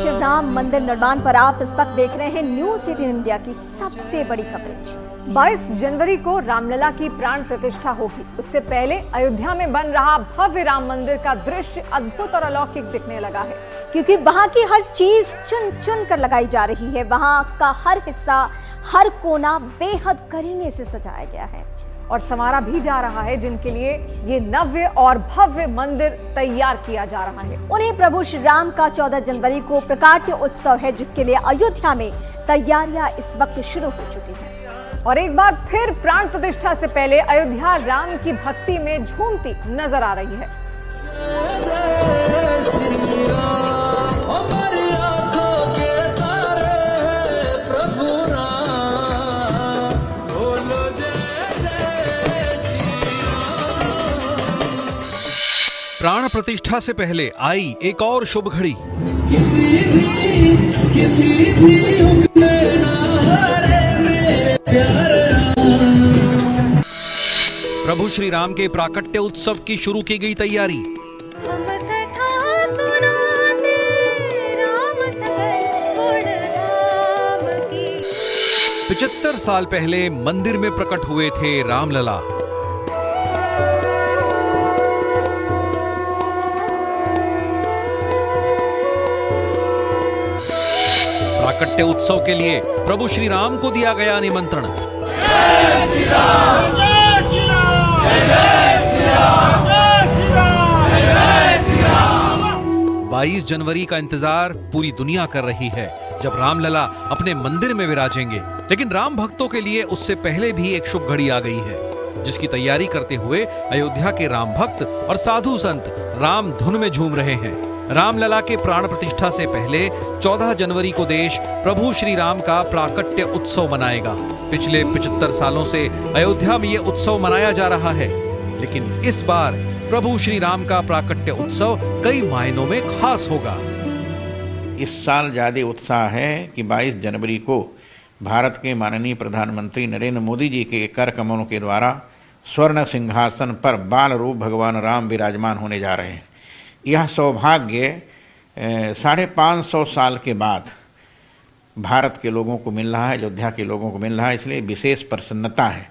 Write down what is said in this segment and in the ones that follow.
श्री राम मंदिर निर्माण पर आप इस वक्त देख रहे हैं न्यूज़ 18 इंडिया की सबसे बड़ी कवरेज। 22 जनवरी को रामलला की प्राण प्रतिष्ठा होगी। उससे पहले अयोध्या में बन रहा भव्य राम मंदिर का दृश्य अद्भुत और अलौकिक दिखने लगा है, क्योंकि वहां की हर चीज चुन चुन कर लगाई जा रही है। वहां का हर हिस्सा, हर कोना बेहद करीने से सजाया गया है और संवारा भी जा रहा है, जिनके लिए ये नव्य और भव्य मंदिर तैयार किया जा रहा है। उन्हें प्रभु श्री राम का 14 जनवरी को प्रकाट्य उत्सव है, जिसके लिए अयोध्या में तैयारियां इस वक्त शुरू हो चुकी हैं। और एक बार फिर प्राण प्रतिष्ठा से पहले अयोध्या राम की भक्ति में झूमती नजर आ रही है। प्राण प्रतिष्ठा से पहले आई एक और शुभ घड़ी। प्रभु श्री राम के प्राकट्य उत्सव की शुरू की गई तैयारी। 75 साल पहले मंदिर में प्रकट हुए थे रामलला। प्राकट्य उत्सव के लिए प्रभु श्री राम को दिया गया निमंत्रण। 22 जनवरी का इंतजार पूरी दुनिया कर रही है, जब रामलला अपने मंदिर में विराजेंगे। लेकिन राम भक्तों के लिए उससे पहले भी एक शुभ घड़ी आ गई है, जिसकी तैयारी करते हुए अयोध्या के राम भक्त और साधु संत राम धुन में झूम रहे हैं। रामलला के प्राण प्रतिष्ठा से पहले 14 जनवरी को देश प्रभु श्री राम का प्राकट्य उत्सव मनाएगा। पिछले 75 सालों से अयोध्या में यह उत्सव मनाया जा रहा है, लेकिन इस बार प्रभु श्री राम का प्राकट्य उत्सव कई मायनों में खास होगा। इस साल ज्यादा उत्साह है कि 22 जनवरी को भारत के माननीय प्रधानमंत्री नरेंद्र मोदी जी के कर कमलों के द्वारा स्वर्ण सिंहासन पर बाल रूप भगवान राम विराजमान होने जा रहे हैं। यह सौभाग्य 550 साल के बाद भारत के लोगों को मिल रहा है, अयोध्या के लोगों को मिल रहा है, इसलिए विशेष प्रसन्नता है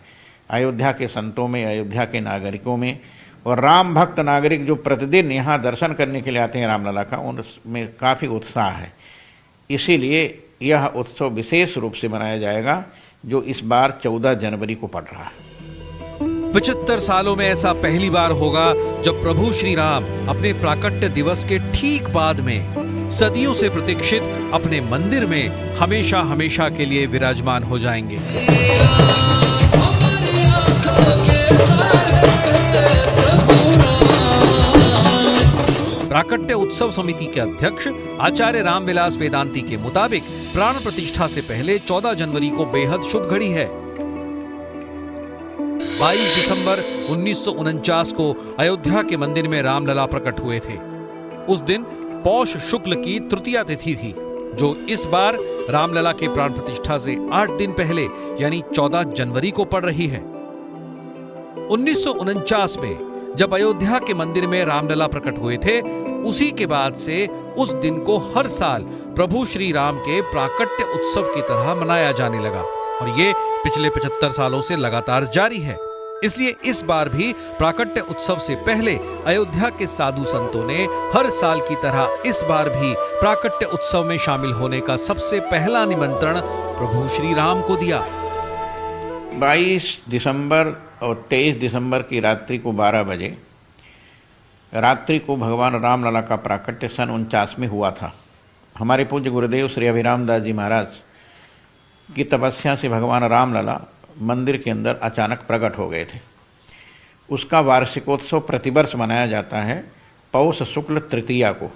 अयोध्या के संतों में, अयोध्या के नागरिकों में। और राम भक्त नागरिक जो प्रतिदिन यहाँ दर्शन करने के लिए आते हैं रामलला का, उनमें काफ़ी उत्साह है। इसीलिए यह उत्सव विशेष रूप से मनाया जाएगा, जो इस बार 14 जनवरी को पड़ रहा है। 75 सालों में ऐसा पहली बार होगा जब प्रभु श्री राम अपने प्राकट्य दिवस के ठीक बाद में सदियों से प्रतीक्षित अपने मंदिर में हमेशा हमेशा के लिए विराजमान हो जाएंगे। प्राकट्य उत्सव समिति के अध्यक्ष आचार्य रामविलास वेदांती के मुताबिक प्राण प्रतिष्ठा से पहले 14 जनवरी को बेहद शुभ घड़ी है। 22 दिसंबर 1949 को अयोध्या के मंदिर में रामलला प्रकट हुए थे। उस दिन पौष शुक्ल की तृतीया तिथि थी, जो इस बार रामलला के प्राण प्रतिष्ठा से 8 दिन पहले यानी 14 जनवरी को पड़ रही है। 1949 में जब अयोध्या के मंदिर में रामलला प्रकट हुए थे, उसी के बाद से उस दिन को हर साल प्रभु श्री राम के प्राकट्य उत्सव की तरह मनाया जाने लगा और ये पिछले 75 सालों से लगातार जारी है। इसलिए इस बार भी प्राकट्य उत्सव से पहले अयोध्या के साधु संतों ने हर साल की तरह इस बार भी प्राकट्य उत्सव में शामिल होने का सबसे पहला निमंत्रण प्रभु श्री राम को दिया। 22 दिसंबर और 23 दिसंबर की रात्रि को 12 बजे रात्रि को भगवान रामलला का प्राकट्य सन 49 में हुआ था। हमारे पूज्य गुरुदेव श्री अभिराम दास जी महाराज की तपस्या से भगवान रामलला मंदिर के अंदर अचानक प्रकट हो गए थे। उसका वार्षिकोत्सव प्रतिवर्ष मनाया जाता है पौष शुक्ल तृतीया को।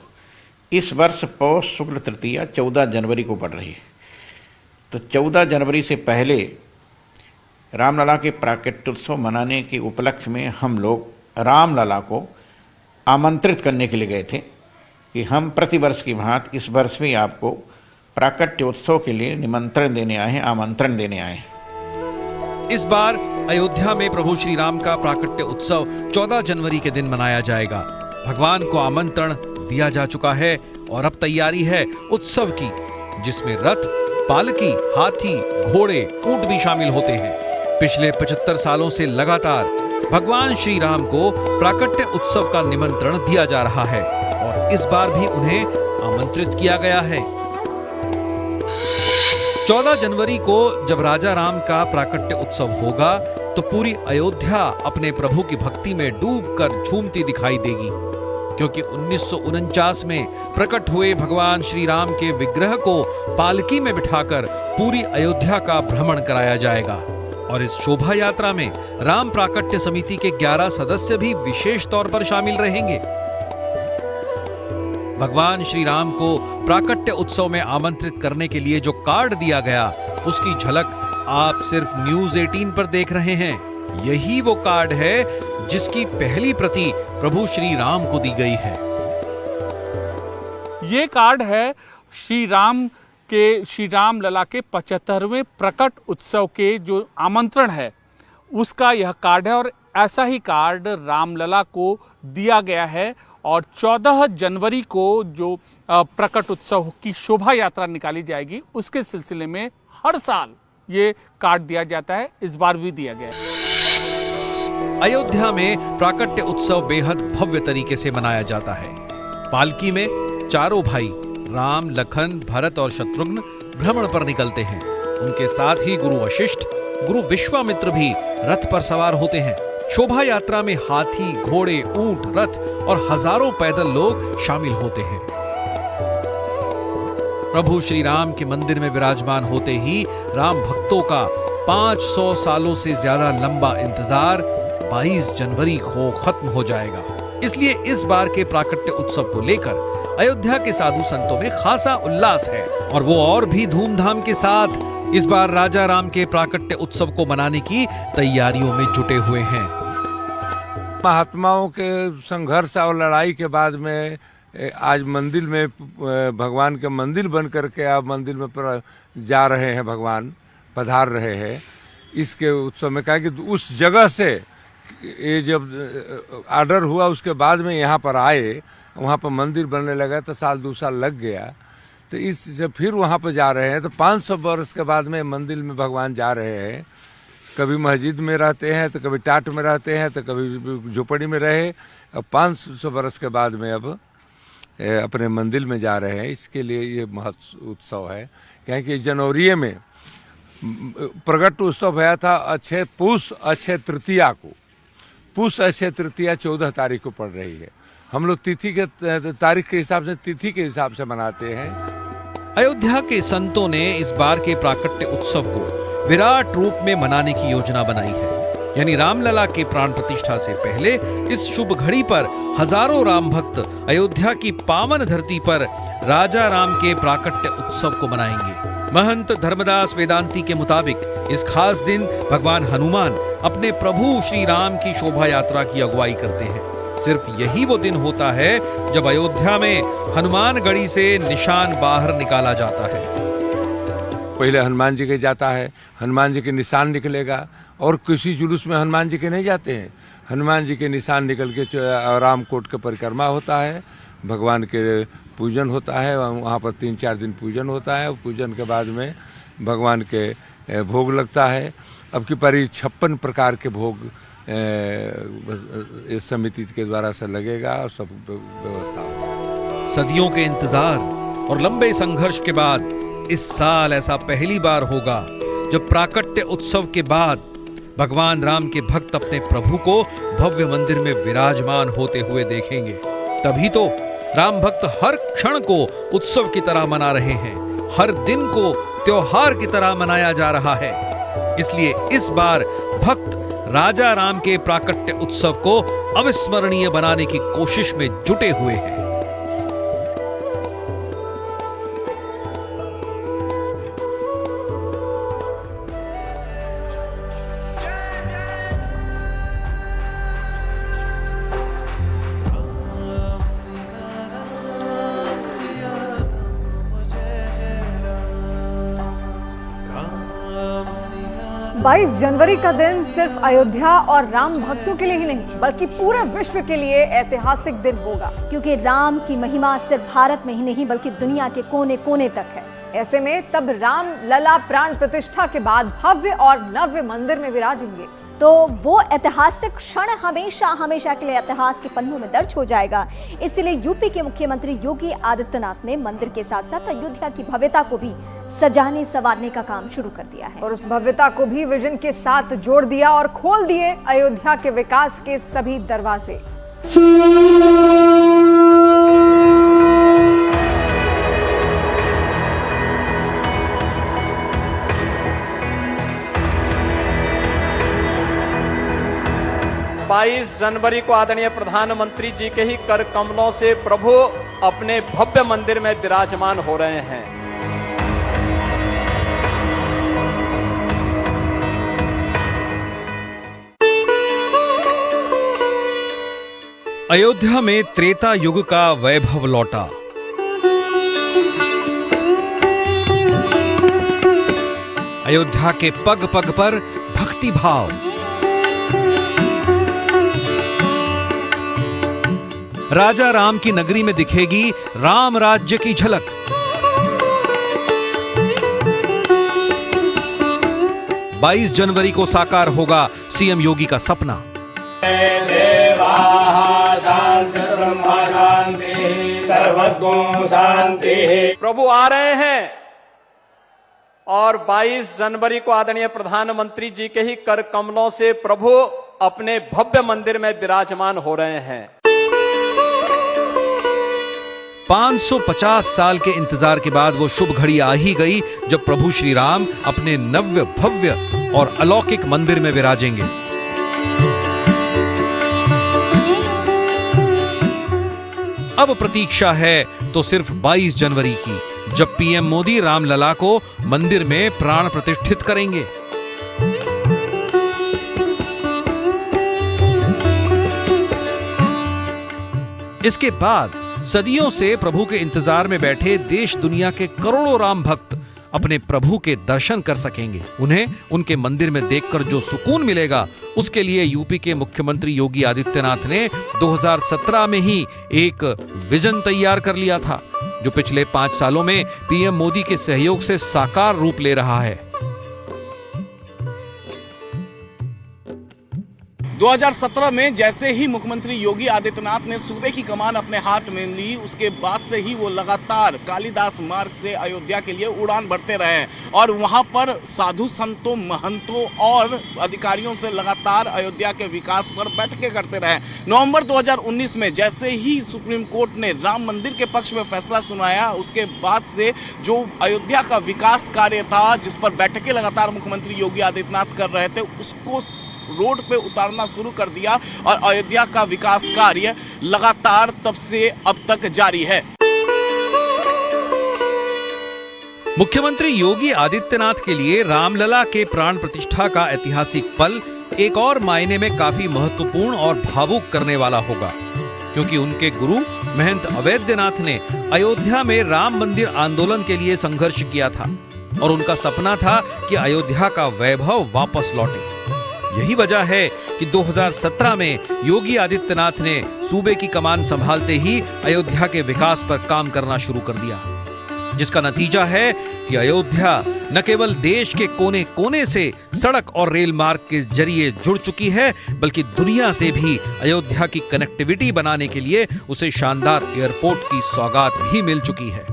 इस वर्ष पौष शुक्ल तृतीया 14 जनवरी को पड़ रही है, तो 14 जनवरी से पहले रामलला के प्राकट्योत्सव मनाने के उपलक्ष्य में हम लोग रामलला को आमंत्रित करने के लिए गए थे कि हम प्रतिवर्ष की भांति इस वर्ष भी आपको प्राकट्योत्सव के लिए निमंत्रण देने आए हैं, आमंत्रण देने आए हैं। इस बार अयोध्या में प्रभु श्री राम का प्राकट्य उत्सव 14 जनवरी के दिन मनाया जाएगा। भगवान को आमंत्रण दिया जा चुका है और अब तैयारी है उत्सव की, जिसमें रथ, पालकी, हाथी, घोड़े, ऊंट भी शामिल होते हैं। पिछले 75 सालों से लगातार भगवान श्री राम को प्राकट्य उत्सव का निमंत्रण दिया जा रहा है और इस बार भी उन्हें आमंत्रित किया गया है। 14 जनवरी को जब राजा राम का प्राकट्य उत्सव होगा तो पूरी अयोध्या अपने प्रभु की भक्ति में डूबकर झूमती दिखाई देगी, क्योंकि 1949 में प्रकट हुए भगवान श्री राम के विग्रह को पालकी में बिठाकर पूरी अयोध्या का भ्रमण कराया जाएगा और इस शोभा यात्रा में राम प्राकट्य समिति के 11 सदस्य भी विशेष तौर पर शामिल रहेंगे। भगवान श्री राम को प्राकट्य उत्सव में आमंत्रित करने के लिए जो कार्ड दिया गया, उसकी झलक आप सिर्फ न्यूज़ 18 पर देख रहे हैं। यही वो कार्ड है जिसकी पहली प्रति प्रभु श्री राम को दी गई है। ये कार्ड है श्री राम लला के 75वें प्रकट उत्सव के जो आमंत्रण है उसका यह कार्ड है और ऐसा ही कार्ड रामलला को दिया गया है। और 14 जनवरी को जो प्रकट उत्सव की शोभा यात्रा निकाली जाएगी उसके सिलसिले में हर साल ये कार्ड दिया जाता है, इस बार भी दिया गया है। अयोध्या में प्राकट्य उत्सव बेहद भव्य तरीके से मनाया जाता है। पालकी में चारों भाई राम, लखन, भरत और शत्रुघ्न भ्रमण पर निकलते हैं। उनके साथ ही गुरु वशिष्ठ, गुरु विश्वामित्र भी रथ पर सवार होते हैं। शोभा यात्रा में हाथी, घोड़े, ऊंट, रथ और हजारों पैदल लोग शामिल होते हैं। प्रभु श्री राम के मंदिर में विराजमान होते ही राम भक्तों का 500 सालों से ज्यादा लंबा इंतजार 22 जनवरी को खत्म हो जाएगा। इसलिए इस बार के प्राकट्य उत्सव को लेकर अयोध्या के साधु संतों में खासा उल्लास है और वो और भी धूमधाम के साथ इस बार राजा राम के प्राकट्य उत्सव को मनाने की तैयारियों में जुटे हुए हैं। महात्माओं के संघर्ष और लड़ाई के बाद में आज मंदिर में भगवान के मंदिर बन करके आप मंदिर में जा रहे हैं, भगवान पधार रहे हैं इसके उत्सव में। कहा कि उस जगह से ये जब आर्डर हुआ उसके बाद में यहाँ पर आए, वहाँ पर मंदिर बनने लगा तो साल 2 साल लग गया, तो इस फिर वहाँ पर जा रहे हैं। तो 500 वर्ष के बाद में मंदिर में भगवान जा रहे हैं। कभी मस्जिद में रहते हैं तो कभी टाट में रहते हैं तो कभी झोपड़ी में रहे। अब 500 वर्ष के बाद में अब अपने मंदिर में जा रहे हैं। इसके लिए ये महत्व उत्सव है, क्योंकि जनवरी में प्रकट उत्सव हुआ था पूष अक्षय तृतीया को। पूष अक्षय तृतीया 14 तारीख को पड़ रही है। हम लोग तिथि के तारीख के हिसाब से, तिथि के हिसाब से मनाते हैं। अयोध्या के संतों ने इस बार के प्राकट्य उत्सव को विराट रूप में मनाने की योजना बनाई है। यानी रामलला के प्राण प्रतिष्ठा से पहले इस शुभ घड़ी पर हजारों राम भक्त अयोध्या की पावन धरती पर राजा राम के प्राकट्य उत्सव को मनाएंगे। महंत धर्मदास वेदांती के मुताबिक इस खास दिन भगवान हनुमान अपने प्रभु श्री राम की शोभा यात्रा की अगुवाई करते हैं। सिर्फ यही वो दिन होता है जब अयोध्या में हनुमान गढ़ी से निशान बाहर निकाला जाता है। पहले हनुमान जी के जाता है, हनुमान जी के निशान निकलेगा, और किसी जुलूस में हनुमान जी के नहीं जाते हैं। हनुमान जी के निशान निकल के रामकोट के परिक्रमा होता है, भगवान के पूजन होता है। वहाँ पर 3-4 दिन पूजन होता है। पूजन के बाद में भगवान के भोग लगता है। अब की पारी 56 प्रकार के भोग इस समिति के द्वारा से लगेगा और सब व्यवस्था होगा। सदियों के इंतजार और लंबे संघर्ष के बाद इस साल ऐसा पहली बार होगा जब प्राकट्य उत्सव के बाद भगवान राम के भक्त अपने प्रभु को भव्य मंदिर में विराजमान होते हुए देखेंगे। तभी तो राम भक्त हर क्षण को उत्सव की तरह मना रहे हैं, हर दिन को त्योहार की तरह मनाया जा रहा है। इसलिए इस बार भक्त राजा राम के प्राकट्य उत्सव को अविस्मरणीय बनाने की कोशिश में जुटे हुए हैं। 22 जनवरी का दिन सिर्फ अयोध्या और राम भक्तों के लिए ही नहीं बल्कि पूरे विश्व के लिए ऐतिहासिक दिन होगा, क्योंकि राम की महिमा सिर्फ भारत में ही नहीं बल्कि दुनिया के कोने कोने तक है। ऐसे में तब राम लला प्राण प्रतिष्ठा के बाद भव्य और नव्य मंदिर में विराजेंगे तो वो ऐतिहासिक क्षण हमेशा हमेशा के लिए इतिहास के पन्नों में दर्ज हो जाएगा। इसलिए यूपी के मुख्यमंत्री योगी आदित्यनाथ ने मंदिर के साथ साथ अयोध्या की भव्यता को भी सजाने संवारने का काम शुरू कर दिया है और उस भव्यता को भी विजन के साथ जोड़ दिया और खोल दिए अयोध्या के विकास के सभी दरवाजे। 22 जनवरी को आदरणीय प्रधानमंत्री जी के ही कर कमलों से प्रभु अपने भव्य मंदिर में विराजमान हो रहे हैं। अयोध्या में त्रेता युग का वैभव लौटा। अयोध्या के पग पग पर भक्ति भाव। राजा राम की नगरी में दिखेगी राम राज्य की झलक। बाईस जनवरी को साकार होगा सीएम योगी का सपना। प्रभु आ रहे हैं और 22 जनवरी को आदरणीय प्रधानमंत्री जी के ही कर कमलों से प्रभु अपने भव्य मंदिर में विराजमान हो रहे हैं। 550 साल के इंतजार के बाद वो शुभ घड़ी आ ही गई जब प्रभु श्री राम अपने नव्य भव्य और अलौकिक मंदिर में विराजेंगे। अब प्रतीक्षा है तो सिर्फ 22 जनवरी की, जब पीएम मोदी रामलला को मंदिर में प्राण प्रतिष्ठित करेंगे। इसके बाद सदियों से प्रभु के इंतजार में बैठे देश दुनिया के करोड़ों राम भक्त अपने प्रभु के दर्शन कर सकेंगे। उन्हें उनके मंदिर में देखकर जो सुकून मिलेगा, उसके लिए यूपी के मुख्यमंत्री योगी आदित्यनाथ ने 2017 में ही एक विजन तैयार कर लिया था, जो पिछले 5 सालों में पीएम मोदी के सहयोग से साकार रूप ले रहा है। 2017 में जैसे ही मुख्यमंत्री योगी आदित्यनाथ ने सूबे की कमान अपने हाथ में ली, उसके बाद से ही वो लगातार कालिदास मार्ग से अयोध्या के लिए उड़ान भरते रहे और वहां पर साधु संतों, महंतों और अधिकारियों से लगातार अयोध्या के विकास पर बैठकें करते रहे। नवंबर 2019 में जैसे ही सुप्रीम कोर्ट ने राम मंदिर के पक्ष में फैसला सुनाया, उसके बाद से जो अयोध्या का विकास कार्य था, जिस पर बैठकें लगातार मुख्यमंत्री योगी आदित्यनाथ कर रहे थे, उसको रोड पे उतारना शुरू कर दिया और अयोध्या का विकास कार्य लगातार तब से अब तक जारी है। मुख्यमंत्री योगी आदित्यनाथ के लिए रामलला के प्राण प्रतिष्ठा का ऐतिहासिक पल एक और मायने में काफी महत्वपूर्ण और भावुक करने वाला होगा, क्योंकि उनके गुरु महंत अवैधनाथ ने अयोध्या में राम मंदिर आंदोलन के लिए संघर्ष किया था और उनका सपना था कि अयोध्या का वैभव वापस लौटे। यही वजह है कि 2017 में योगी आदित्यनाथ ने सूबे की कमान संभालते ही अयोध्या के विकास पर काम करना शुरू कर दिया, जिसका नतीजा है कि अयोध्या न केवल देश के कोने कोने से सड़क और रेल मार्ग के जरिए जुड़ चुकी है, बल्कि दुनिया से भी अयोध्या की कनेक्टिविटी बनाने के लिए उसे शानदार एयरपोर्ट की सौगात भी मिल चुकी है।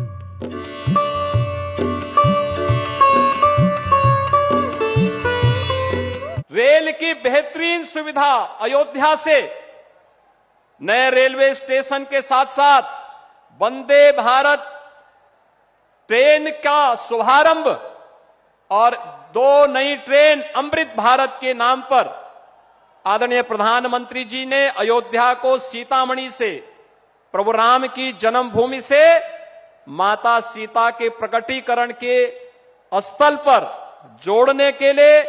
रेल की बेहतरीन सुविधा अयोध्या से नए रेलवे स्टेशन के साथ साथ वंदे भारत ट्रेन का शुभारंभ और 2 नई ट्रेन अमृत भारत के नाम पर आदरणीय प्रधानमंत्री जी ने अयोध्या को सीतामढ़ी से, प्रभु राम की जन्मभूमि से, माता सीता के प्रकटीकरण के स्थल पर जोड़ने के लिए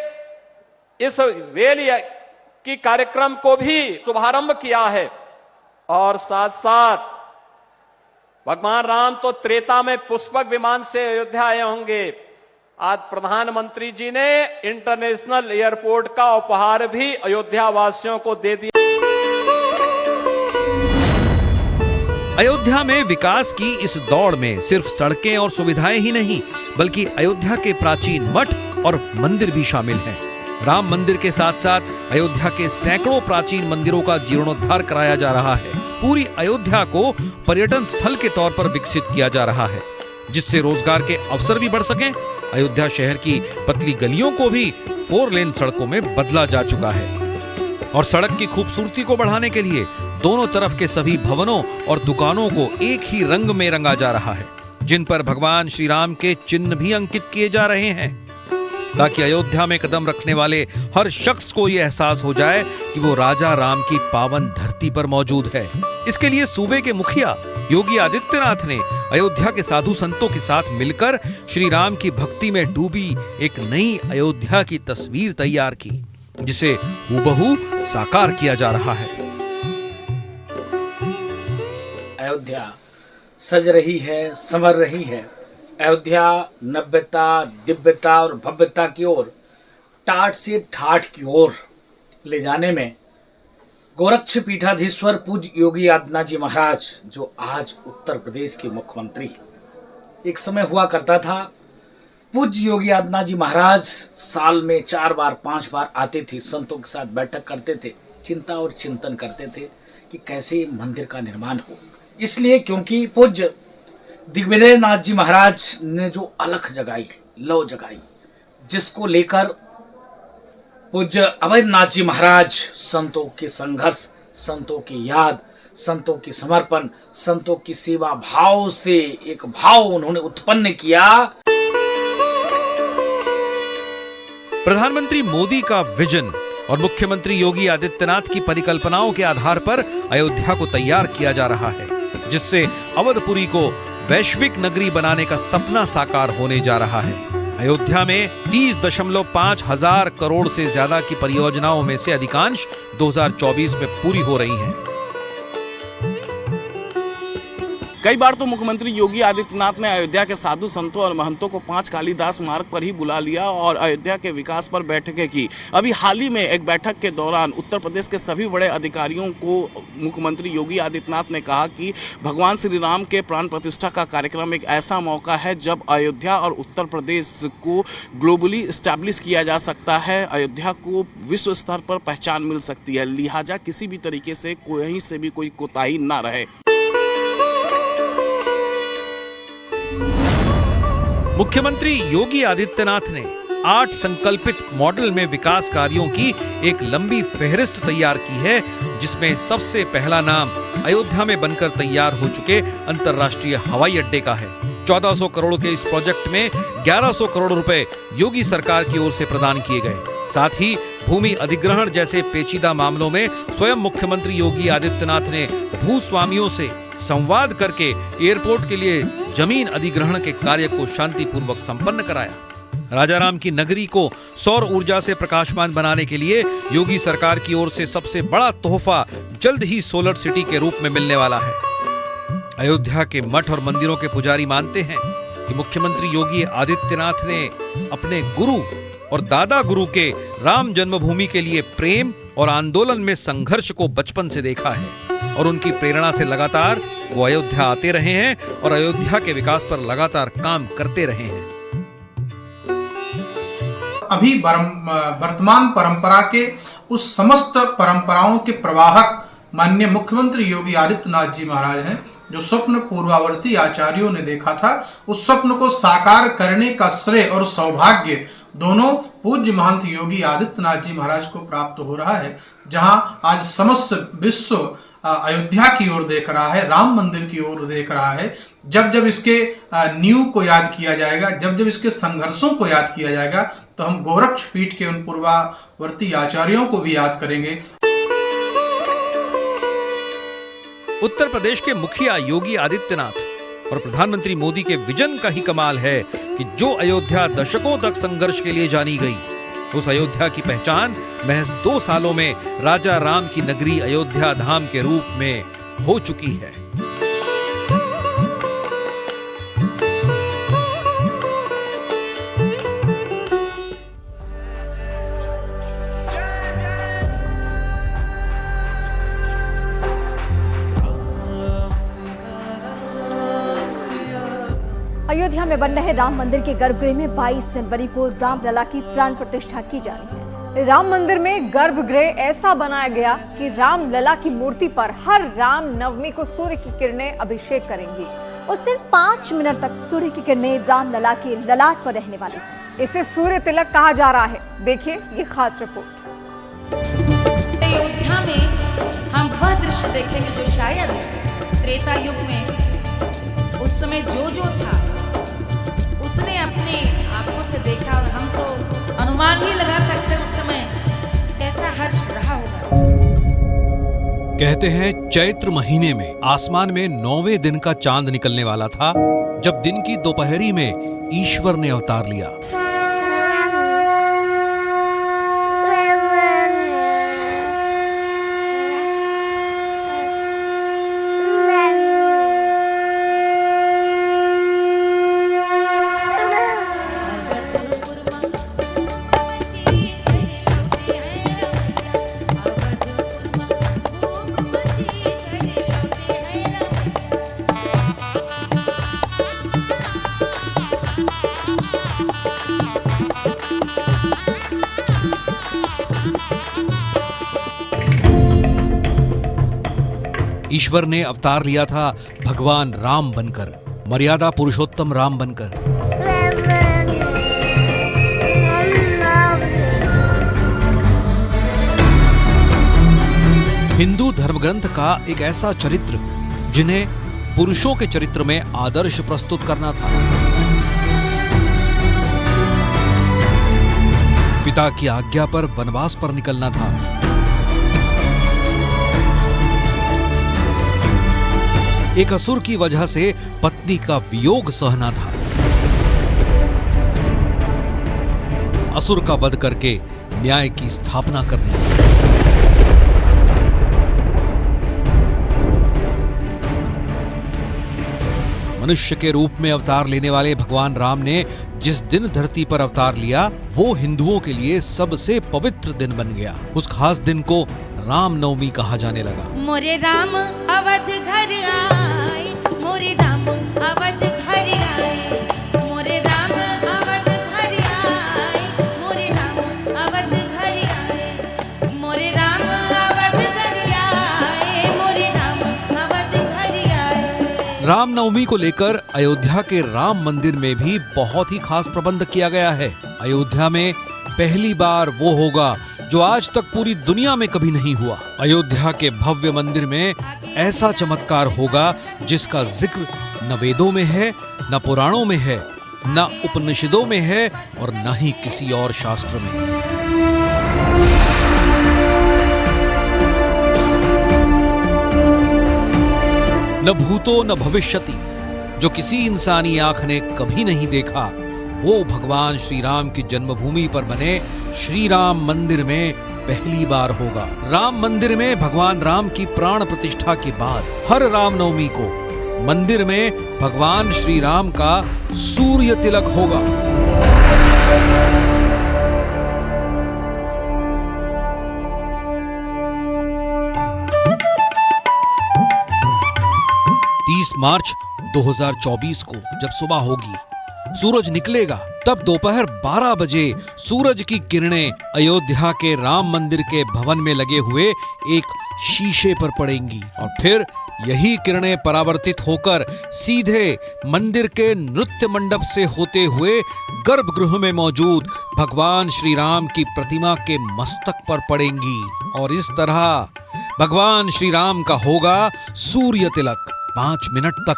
इस रेल की कार्यक्रम को भी शुभारंभ किया है। और साथ साथ भगवान राम तो त्रेता में पुष्पक विमान से अयोध्या आए होंगे, आज प्रधानमंत्री जी ने इंटरनेशनल एयरपोर्ट का उपहार भी अयोध्या वासियों को दे दिया। अयोध्या में विकास की इस दौड़ में सिर्फ सड़कें और सुविधाएं ही नहीं, बल्कि अयोध्या के प्राचीन मठ और मंदिर भी शामिल हैं। राम मंदिर के साथ साथ अयोध्या के सैकड़ों प्राचीन मंदिरों का जीर्णोद्धार कराया जा रहा है। पूरी अयोध्या को पर्यटन स्थल के तौर पर विकसित किया जा रहा है, जिससे रोजगार के अवसर भी बढ़ सकें। अयोध्या शहर की पतली गलियों को भी 4 लेन सड़कों में बदला जा चुका है और सड़क की खूबसूरती को बढ़ाने के लिए दोनों तरफ के सभी भवनों और दुकानों को एक ही रंग में रंगा जा रहा है, जिन पर भगवान श्री राम के चिन्ह भी अंकित किए जा रहे हैं, ताकि अयोध्या में कदम रखने वाले हर शख्स को यह एहसास हो जाए कि वो राजा राम की पावन धरती पर मौजूद है। इसके लिए सूबे के मुखिया योगी आदित्यनाथ ने अयोध्या के साधु संतों के साथ मिलकर श्री राम की भक्ति में डूबी एक नई अयोध्या की तस्वीर तैयार की, जिसे हूबहू साकार किया जा रहा है। अयोध्या सज रही है, संवर रही है। अयोध्या नव्यता, दिव्यता और भव्यता की ओर, टाट से ठाठ की ओर ले जाने में गोरक्ष पीठाधीश्वर पूज्य योगी आदित्यनाथ जी महाराज, जो आज उत्तर प्रदेश के मुख्यमंत्री, एक समय हुआ करता था पूज्य योगी आदित्यनाथ जी महाराज साल में 4 बार 5 बार आते थे, संतों के साथ बैठक करते थे, चिंता और चिंतन करते थे कि कैसे मंदिर का निर्माण हो। इसलिए क्योंकि पूज्य दिग्विजयनाथ जी महाराज ने जो अलख जगाई, लौ जगाई, जिसको लेकर पूज्य अभयनाथ जी महाराज संतों के संघर्ष, संतों की याद, संतों की समर्पण, संतों की सेवा भाव से एक भाव उन्होंने उत्पन्न किया। प्रधानमंत्री मोदी का विजन और मुख्यमंत्री योगी आदित्यनाथ की परिकल्पनाओं के आधार पर अयोध्या को तैयार किया जा रहा है, जिससे अवधपुरी को वैश्विक नगरी बनाने का सपना साकार होने जा रहा है। अयोध्या में 30.5 हजार करोड़ से ज्यादा की परियोजनाओं में से अधिकांश 2024 में पूरी हो रही हैं। कई बार तो मुख्यमंत्री योगी आदित्यनाथ ने अयोध्या के साधु संतों और महंतों को 5 कालीदास मार्ग पर ही बुला लिया और अयोध्या के विकास पर बैठकें की। अभी हाल ही में एक बैठक के दौरान उत्तर प्रदेश के सभी बड़े अधिकारियों को मुख्यमंत्री योगी आदित्यनाथ ने कहा कि भगवान श्री राम के प्राण प्रतिष्ठा का कार्यक्रम एक ऐसा मौका है जब अयोध्या और उत्तर प्रदेश को ग्लोबली इस्टेब्लिश किया जा सकता है, अयोध्या को विश्व स्तर पर पहचान मिल सकती है, लिहाजा किसी भी तरीके से कहीं से भी कोई कोताही ना रहे। मुख्यमंत्री योगी आदित्यनाथ ने 8 संकल्पित मॉडल में विकास कार्यों की एक लंबी फेहरिस्त तैयार की है, जिसमें सबसे पहला नाम अयोध्या में बनकर तैयार हो चुके अंतर्राष्ट्रीय हवाई अड्डे का है। 1400 करोड़ के इस प्रोजेक्ट में 1100 करोड़ रुपए योगी सरकार की ओर से प्रदान किए गए। साथ ही भूमि अधिग्रहण जैसे पेचीदा मामलों में स्वयं मुख्यमंत्री योगी आदित्यनाथ ने भूस्वामियों से संवाद करके एयरपोर्ट के लिए जमीन अधिग्रहण के कार्य को शांतिपूर्वक संपन्न कराया। राजा राम की नगरी को सौर ऊर्जा से प्रकाशमान बनाने के लिए योगी सरकार की ओर से सबसे बड़ा तोहफा जल्द ही सोलर सिटी के रूप में मिलने वाला है। अयोध्या के मठ और मंदिरों के पुजारी मानते हैं कि मुख्यमंत्री योगी आदित्यनाथ ने अपने गुरु और दादा गुरु के राम जन्मभूमि के लिए प्रेम और आंदोलन में संघर्ष को बचपन से देखा है और उनकी प्रेरणा से लगातार वो अयोध्या आते रहे हैं और अयोध्या के विकास पर लगातार काम करते रहे हैं। अभी वर्तमान परंपरा के उस समस्त परंपराओं के प्रवाहक माननीय मुख्यमंत्री योगी आदित्यनाथ जी महाराज हैं, जो स्वप्न पूर्वावर्ती आचार्यों ने देखा था, उस स्वप्न को साकार करने का श्रेय और सौभाग्य दोनों पूज्य महंत योगी आदित्यनाथ जी महाराज को प्राप्त हो रहा है। जहां आज समस्त विश्व अयोध्या की ओर देख रहा है, राम मंदिर की ओर देख रहा है। जब जब इसके नींव को याद किया जाएगा, जब जब इसके संघर्षों को याद किया जाएगा, तो हम गोरक्ष पीठ के उन पूर्वावर्ती आचार्यों को भी याद करेंगे। उत्तर प्रदेश के मुखिया योगी आदित्यनाथ और प्रधानमंत्री मोदी के विजन का ही कमाल है कि जो अयोध्या दशकों तक संघर्ष के लिए जानी गई, उस अयोध्या की पहचान महज 2 सालों में राजा राम की नगरी अयोध्या धाम के रूप में हो चुकी है। अयोध्या में बन रहे राम मंदिर के गर्भगृह में 22 जनवरी को रामलला की प्राण प्रतिष्ठा की जानी है। राम मंदिर में गर्भगृह ऐसा बनाया गया कि रामलला की मूर्ति पर हर राम नवमी को सूर्य की किरणें अभिषेक करेंगी। उस दिन 5 मिनट तक सूर्य की किरणें रामलला के ललाट पर रहने वाली हैं। इसे सूर्य तिलक कहा जा रहा है। देखिए ये खास रिपोर्ट। अयोध्या में हम वह दृश्य देखेंगे जो शायद त्रेता युग में उस समय जो था उसने अपने आंखों से देखा, और हम तो अनुमान ही लगा सकते हैं उस समय कैसा हर्ष रहा होगा। कहते हैं चैत्र महीने में आसमान में 9वें दिन का चांद निकलने वाला था जब दिन की दोपहरी में ईश्वर ने अवतार लिया। ईश्वर ने अवतार लिया था भगवान राम बनकर, मर्यादा पुरुषोत्तम राम बनकर। हिंदू धर्मग्रंथ का एक ऐसा चरित्र जिन्हें पुरुषों के चरित्र में आदर्श प्रस्तुत करना था। पिता की आज्ञा पर वनवास पर निकलना था। एक असुर की वजह से पत्नी का वियोग सहना था। असुर का वध करके न्याय की स्थापना करनी थी। मनुष्य के रूप में अवतार लेने वाले भगवान राम ने जिस दिन धरती पर अवतार लिया वो हिंदुओं के लिए सबसे पवित्र दिन बन गया। उस खास दिन को रामनवमी कहा जाने लगा। मोरे राम अवध घर आए, मोरे राम अवध घर आए, मोरे राम अवध घर आए, मोरे राम अवध घर आए, मोरे राम अवध घर आए, मोरे राम अवध घर आए। रामनवमी को लेकर अयोध्या के राम मंदिर में भी बहुत ही खास प्रबंध किया गया है। अयोध्या में पहली बार वो होगा जो आज तक पूरी दुनिया में कभी नहीं हुआ। अयोध्या के भव्य मंदिर में ऐसा चमत्कार होगा जिसका जिक्र न वेदों में है, न पुराणों में है, न उपनिषदों में है और न ही किसी और शास्त्र में। न भूतो न भविष्यति, जो किसी इंसानी आंख ने कभी नहीं देखा, वो भगवान श्री राम की जन्मभूमि पर बने श्री राम मंदिर में पहली बार होगा। राम मंदिर में भगवान राम की प्राण प्रतिष्ठा के बाद हर रामनवमी को मंदिर में भगवान श्री राम का सूर्य तिलक होगा। मार्च 2024 को जब सुबह होगी, सूरज निकलेगा, तब दोपहर 12 बजे सूरज की किरणें अयोध्या के राम मंदिर के भवन में लगे हुए एक शीशे पर पड़ेंगी और फिर यही किरणें परावर्तित होकर सीधे मंदिर के नृत्य मंडप से होते हुए गर्भगृह में मौजूद भगवान श्री राम की प्रतिमा के मस्तक पर पड़ेंगी और इस तरह भगवान श्री राम का होगा सूर्य तिलक 5 मिनट तक।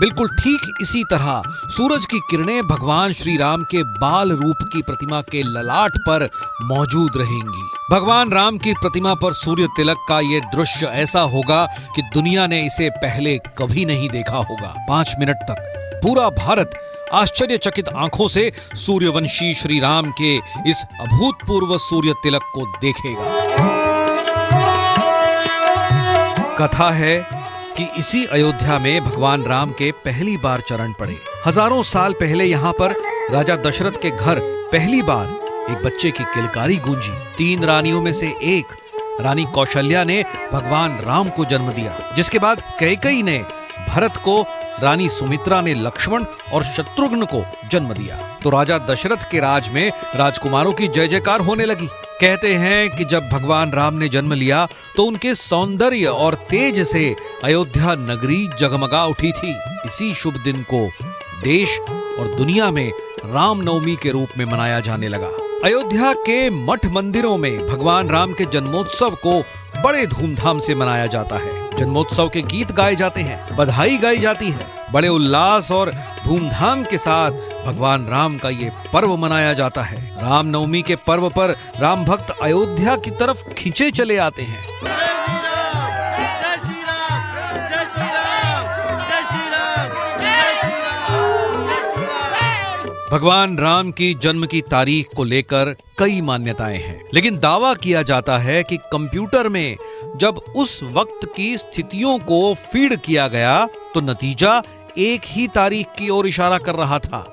बिल्कुल ठीक इसी तरह सूरज की किरणें भगवान श्री राम के बाल रूप की प्रतिमा के ललाट पर मौजूद रहेंगी। भगवान राम की प्रतिमा पर सूर्य तिलक का ये दृश्य ऐसा होगा कि दुनिया ने इसे पहले कभी नहीं देखा होगा। 5 मिनट तक पूरा भारत आश्चर्यचकित आंखों से सूर्यवंशी श्री राम के इस अभूतपूर्व सूर्य तिलक को देखेगा। कथा है कि इसी अयोध्या में भगवान राम के पहली बार चरण पड़े। हजारों साल पहले यहाँ पर राजा दशरथ के घर पहली बार एक बच्चे की किलकारी गूंजी। 3 रानियों में से एक रानी कौशल्या ने भगवान राम को जन्म दिया, जिसके बाद कैकेयी ने भरत को रानी सुमित्रा ने लक्ष्मण और शत्रुघ्न को जन्म दिया तो राजा दशरथ के राज में राजकुमारों की जय जयकार होने लगी। कहते हैं कि जब भगवान राम ने जन्म लिया तो उनके सौंदर्य और तेज से अयोध्या नगरी जगमगा उठी थी। इसी शुभ दिन को देश और दुनिया में रामनवमी के रूप में मनाया जाने लगा। अयोध्या के मठ मंदिरों में भगवान राम के जन्मोत्सव को बड़े धूमधाम से मनाया जाता है। जन्मोत्सव के गीत गाए जाते हैं, बधाई गाई जाती है। बड़े उल्लास और धूमधाम के साथ भगवान राम का ये पर्व मनाया जाता है। रामनवमी के पर्व पर राम भक्त अयोध्या की तरफ खींचे चले आते हैं। भगवान राम की जन्म की तारीख को लेकर कई मान्यताएं हैं, लेकिन दावा किया जाता है कि कंप्यूटर में जब उस वक्त की स्थितियों को फीड किया गया तो नतीजा एक ही तारीख की ओर इशारा कर रहा था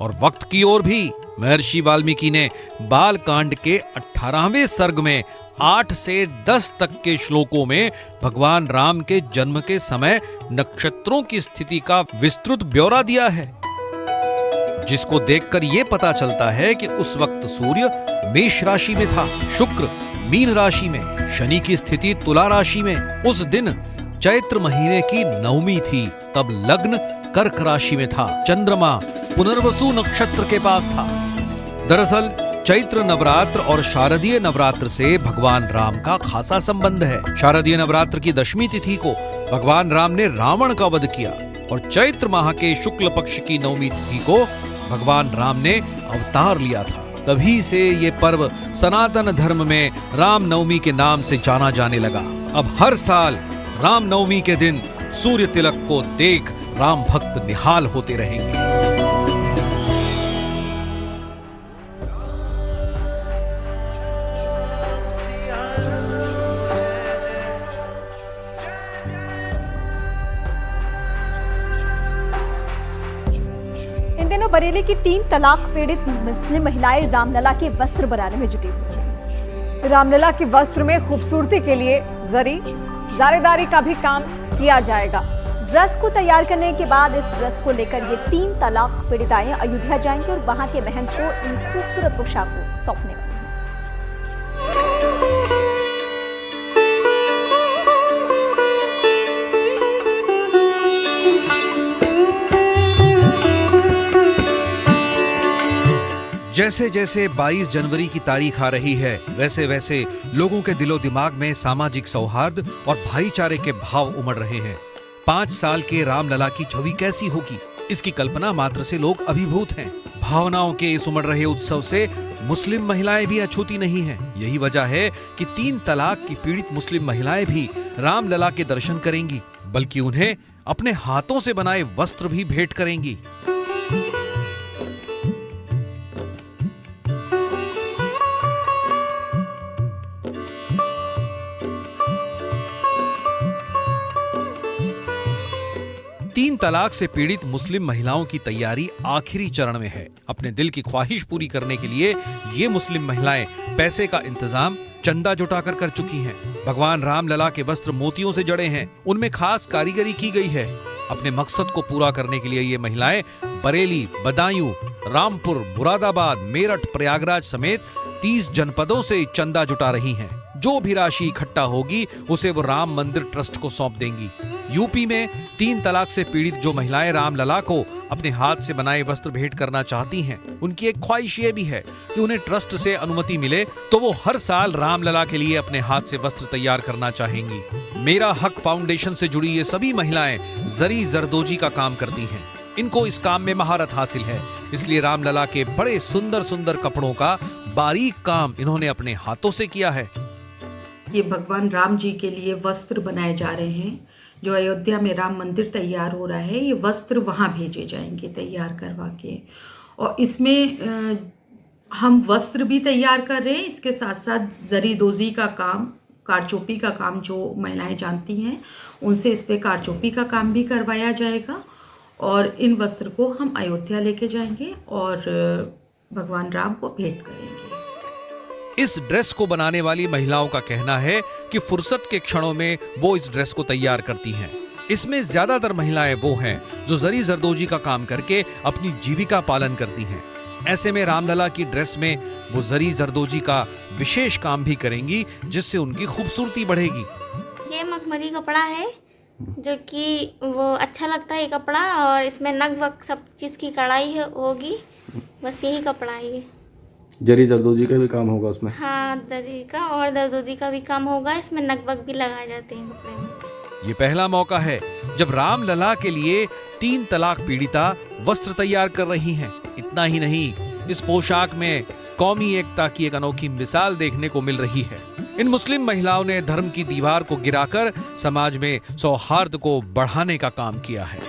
और वक्त की ओर भी। महर्षि वाल्मीकि ने बाल कांड के 18वें सर्ग में 8 से 10 तक के श्लोकों में भगवान राम के जन्म के समय नक्षत्रों की स्थिति का विस्तृत ब्यौरा दिया है, जिसको देखकर यह पता चलता है कि उस वक्त सूर्य मेष राशि में था, शुक्र मीन राशि में, शनि की स्थिति तुला राशि में। उस दिन चैत्र महीने की नवमी थी, तब लग्न कर्क राशि में था, चंद्रमा पुनर्वसु नक्षत्र के पास था। दरअसल चैत्र नवरात्र और शारदीय नवरात्र से भगवान राम का खासा संबंध है। शारदीय नवरात्र की दशमी तिथि को भगवान राम ने रावण का वध किया और चैत्र माह के शुक्ल पक्ष की नवमी तिथि को भगवान राम ने अवतार लिया था। तभी से ये पर्व सनातन धर्म में रामनवमी के नाम से जाना जाने लगा। अब हर साल रामनवमी के दिन सूर्य तिलक को देख राम भक्त निहाल होते रहेंगे। इन दिनों बरेली की 3 तलाक पीड़ित मुस्लिम महिलाएं रामलला के वस्त्र बनाने में जुटी हुई हैं। रामलला के वस्त्र में खूबसूरती के लिए जारेदारी का भी काम किया जाएगा। ड्रेस को तैयार करने के बाद इस ड्रेस को लेकर ये 3 तलाक पीड़िताएं अयोध्या जाएंगी और वहां के महंत को इन खूबसूरत पोशाक को सौंपने वाली हैं। जैसे जैसे 22 जनवरी की तारीख आ रही है, वैसे वैसे लोगों के दिलो दिमाग में सामाजिक सौहार्द और भाईचारे के भाव उमड़ रहे हैं। 5 साल के रामलला की छवि कैसी होगी, इसकी कल्पना मात्र से लोग अभिभूत हैं। भावनाओं के इस उमड़ रहे उत्सव से मुस्लिम महिलाएं भी अछूती नहीं हैं। यही वजह है कि 3 तलाक की पीड़ित मुस्लिम महिलाएं भी रामलला के दर्शन करेंगी, बल्कि उन्हें अपने हाथों से बनाए वस्त्र भी भेंट करेंगी। तीन तलाक से पीड़ित मुस्लिम महिलाओं की तैयारी आखिरी चरण में है। अपने दिल की ख्वाहिश पूरी करने के लिए ये मुस्लिम महिलाएं पैसे का इंतजाम चंदा जुटाकर कर चुकी हैं। भगवान रामलला के वस्त्र मोतियों से जड़े हैं, उनमें खास कारीगरी की गई है। अपने मकसद को पूरा करने के लिए ये महिलाएं बरेली, बदायूं, रामपुर, मुरादाबाद, मेरठ, प्रयागराज समेत 30 जनपदों से चंदा जुटा रही हैं। जो भी राशि इकट्ठा होगी उसे वो राम मंदिर ट्रस्ट को सौंप देंगी। यूपी में 3 तलाक से पीड़ित जो महिलाएं रामलला को अपने हाथ से बनाए वस्त्र भेंट करना चाहती हैं, उनकी एक ख्वाहिश ये भी है कि उन्हें ट्रस्ट से अनुमति मिले तो वो हर साल रामलला के लिए अपने हाथ से वस्त्र तैयार करना चाहेंगी। मेरा हक फाउंडेशन से जुड़ी ये सभी महिलाएं जरी जरदोजी का काम करती हैं। इनको इस काम में महारत हासिल है, इसलिए रामलला के बड़े सुंदर सुंदर कपड़ों का बारीक काम इन्होंने अपने हाथों से किया है। ये भगवान राम जी के लिए वस्त्र बनाए जा रहे हैं। जो अयोध्या में राम मंदिर तैयार हो रहा है, ये वस्त्र वहाँ भेजे जाएंगे तैयार करवा के। और इसमें हम वस्त्र भी तैयार कर रहे हैं, इसके साथ साथ जरीदोजी का काम, कारचोपी का काम जो महिलाएं जानती हैं उनसे इस पे कारचोपी का काम भी करवाया जाएगा। और इन वस्त्र को हम अयोध्या लेके जाएंगे और भगवान राम को भेंट करेंगे। इस ड्रेस को बनाने वाली महिलाओं का कहना है कि फुर्सत के क्षणों में वो इस ड्रेस को तैयार करती हैं। इसमें ज्यादातर महिलाएं वो हैं जो जरी जरदोजी का काम करके अपनी जीविका पालन करती हैं। ऐसे में रामलला की ड्रेस में वो जरी जरदोजी का विशेष काम भी करेंगी, जिससे उनकी खूबसूरती बढ़ेगी। ये मखमली कपड़ा है जो कि वो अच्छा लगता है ये कपड़ा, और इसमें नग वग सब चीज़ की कढ़ाई होगी, बस यही कपड़ा है ये। जरी जरदोजी का भी काम होगा उसमें? हाँ, जरी का और जरदोजी का भी काम होगा, इसमें नग वग भी लगाए जाते हैं कपड़े में। ये पहला मौका है जब रामलला के लिए 3 तलाक पीड़िता वस्त्र तैयार कर रही हैं। इतना ही नहीं, इस पोशाक में कौमी एकता की एक अनोखी मिसाल देखने को मिल रही है। इन मुस्लिम महिलाओं ने धर्म की दीवार को गिराकर समाज में सौहार्द को बढ़ाने का काम किया है।